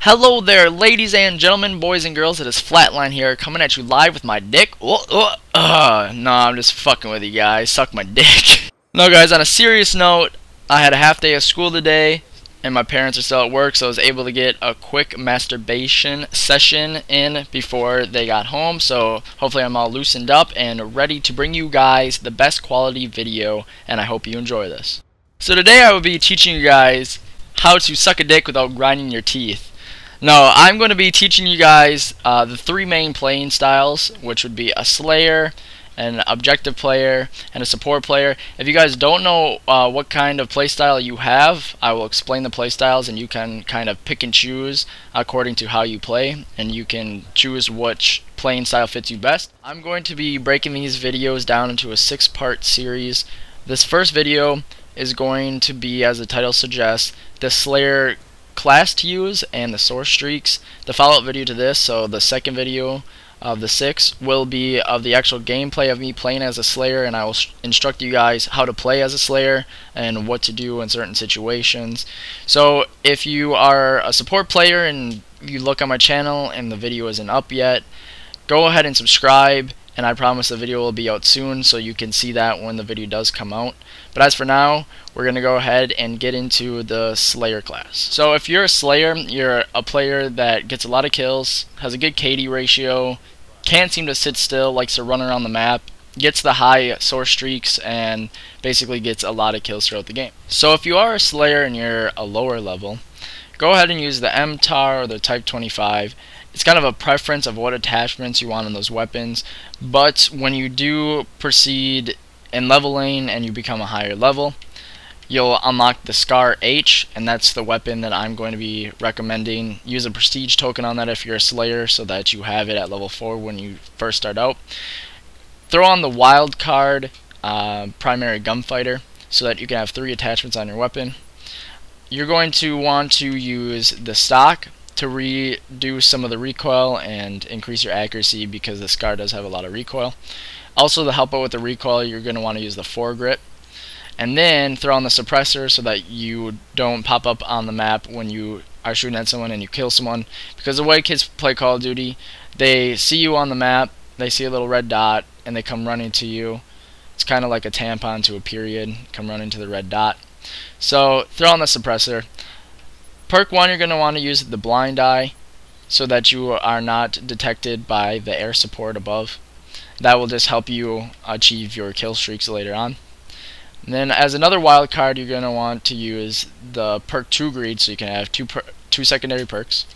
Hello there, ladies and gentlemen, boys and girls. It is FlatLine here, coming at you live with my dick. No, I'm just fucking with you guys. Suck my dick. No, guys, on a serious note, I had a half day of school today, and my parents are still at work, so I was able to get a quick masturbation session in before they got home. So hopefully I'm all loosened up and ready to bring you guys the best quality video, and I hope you enjoy this. So today I will be teaching you guys how to suck a dick without grinding your teeth. No, I'm going to be teaching you guys the three main playing styles, which would be a Slayer, an objective player, and a support player. If you guys don't know what kind of playstyle you have, I will explain the playstyles, and you can kind of pick and choose according to how you play, and you can choose which playing style fits you best. I'm going to be breaking these videos down into a 6-part series. This first video is going to be, as the title suggests, the Slayer class to use and the source streaks. The follow-up video to this, so the second video of the 6, will be of the actual gameplay of me playing as a Slayer, and I will instruct you guys how to play as a Slayer and what to do in certain situations. So if you are a support player and you look on my channel and the video isn't up yet, go ahead and subscribe, and I promise the video will be out soon, so you can see that when the video does come out. But as for now, we're going to go ahead and get into the Slayer class. So if you're a Slayer, you're a player that gets a lot of kills, has a good KD ratio, can't seem to sit still, likes to run around the map, gets the high source streaks, and basically gets a lot of kills throughout the game. So if you are a Slayer and you're a lower level, go ahead and use the MTAR or the Type 25. It's kind of a preference of what attachments you want on those weapons, but when you do proceed in leveling and you become a higher level, you'll unlock the Scar H, and that's the weapon that I'm going to be recommending. Use a prestige token on that if you're a Slayer, so that you have it at level 4 when you first start out. Throw on the wild card primary gunfighter, so that you can have 3 attachments on your weapon. You're going to want to use the stock to reduce some of the recoil and increase your accuracy, because the Scar does have a lot of recoil. Also, to help out with the recoil, you're going to want to use the foregrip. And then throw on the suppressor so that you don't pop up on the map when you are shooting at someone and you kill someone. Because the way kids play Call of Duty, they see you on the map, they see a little red dot, and they come running to you. It's kind of like a tampon to a period, come running to the red dot. So throw on the suppressor. Perk 1, you're going to want to use the blind eye so that you are not detected by the air support above. That will just help you achieve your kill streaks later on. And then as another wild card, you're going to want to use the perk 2 greed, so you can have two secondary perks.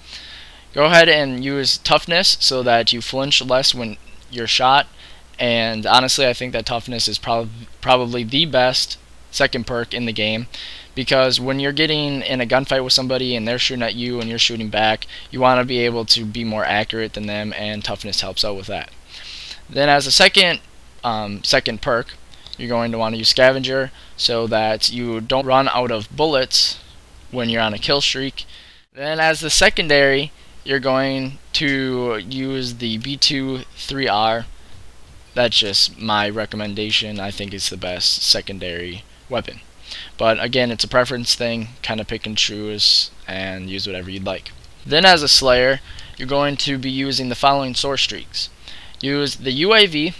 Go ahead and use toughness so that you flinch less when you're shot, and honestly I think that toughness is probably the best second perk in the game, because when you're getting in a gunfight with somebody and they're shooting at you and you're shooting back, you want to be able to be more accurate than them, and toughness helps out with that. Then as a second perk, you're going to want to use Scavenger so that you don't run out of bullets when you're on a kill streak. Then as the secondary, you're going to use the B2-3R. That's just my recommendation. I think it's the best secondary weapon. But again, it's a preference thing. Kind of pick and choose and use whatever you'd like. Then as a Slayer, you're going to be using the following source streaks. Use the UAV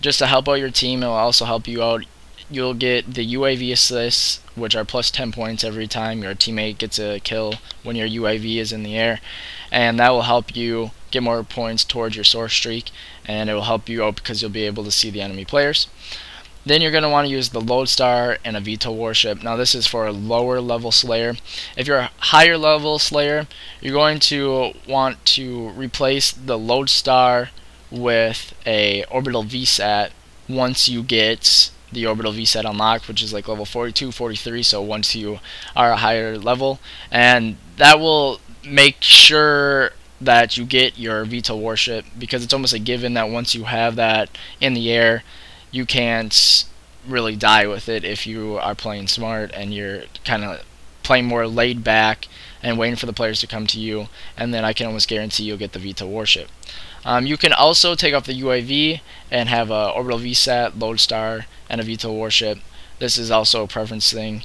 just to help out your team. It will also help you out. You'll get the UAV assists, which are plus 10 points every time your teammate gets a kill when your UAV is in the air, and that will help you get more points towards your source streak, and it will help you out because you'll be able to see the enemy players. Then you're going to want to use the Lodestar and a VTOL Warship. Now this is for a lower level Slayer. If you're a higher level Slayer, you're going to want to replace the Lodestar with a Orbital VSAT once you get the Orbital VSAT unlocked, which is like level 42, 43, so once you are a higher level, and that will make sure that you get your VTOL Warship, because it's almost a given that once you have that in the air, you can't really die with it if you are playing smart and you're kind of playing more laid back and waiting for the players to come to you, and then I can almost guarantee you'll get the VTOL Warship. You can also take off the UAV and have a Orbital VSAT, Lodestar, and a VTOL Warship. This is also a preference thing.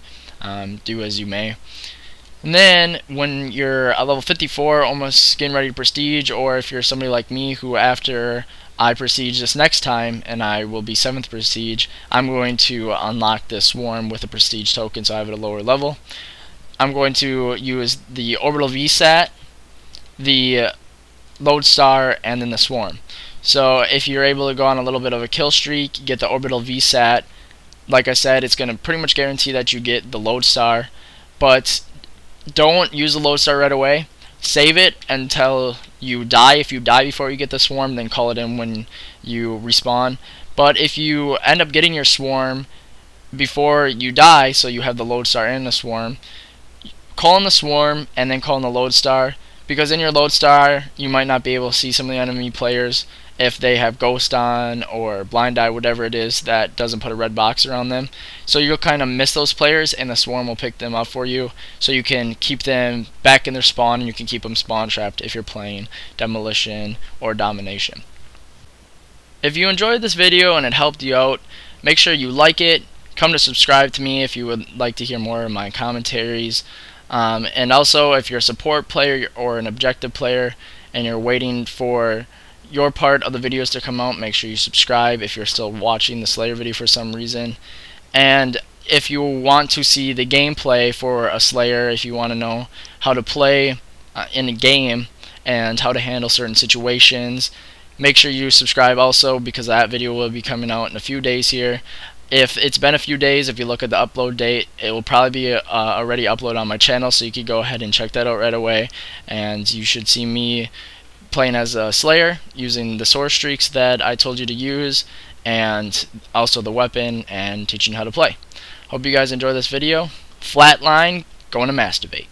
Do as you may. And then when you're at level 54, almost getting ready to prestige, or if you're somebody like me who after I prestige this next time, and I will be 7th prestige, I'm going to unlock this swarm with a prestige token, so I have it at a lower level. I'm going to use the Orbital VSAT, the Lodestar, and then the swarm. So if you're able to go on a little bit of a kill streak, get the Orbital VSAT. Like I said, it's going to pretty much guarantee that you get the Lodestar, but don't use the Lodestar right away. Save it until you die. If you die before you get the swarm, then call it in when you respawn. But if you end up getting your swarm before you die, so you have the Lodestar and the swarm, call in the swarm and then call in the Lodestar, because in your Lodestar you might not be able to see some of the enemy players if they have ghost on or blind eye, whatever it is that doesn't put a red box around them. So you'll kind of miss those players, and the swarm will pick them up for you, so you can keep them back in their spawn, and you can keep them spawn trapped if you're playing demolition or domination. If you enjoyed this video and it helped you out, make sure you like it. Come to subscribe to me if you would like to hear more of my commentaries. And also, if you're a support player or an objective player and you're waiting for your part of the videos to come out, make sure you subscribe if you're still watching the Slayer video for some reason. And if you want to see the gameplay for a Slayer, if you want to know how to play in a game and how to handle certain situations, make sure you subscribe also, because that video will be coming out in a few days here. If it's been a few days, if you look at the upload date, it will probably be already uploaded on my channel, so you can go ahead and check that out right away. And you should see me playing as a Slayer using the source streaks that I told you to use, and also the weapon, and teaching how to play. Hope you guys enjoy this video. FlatLine, going to masturbate.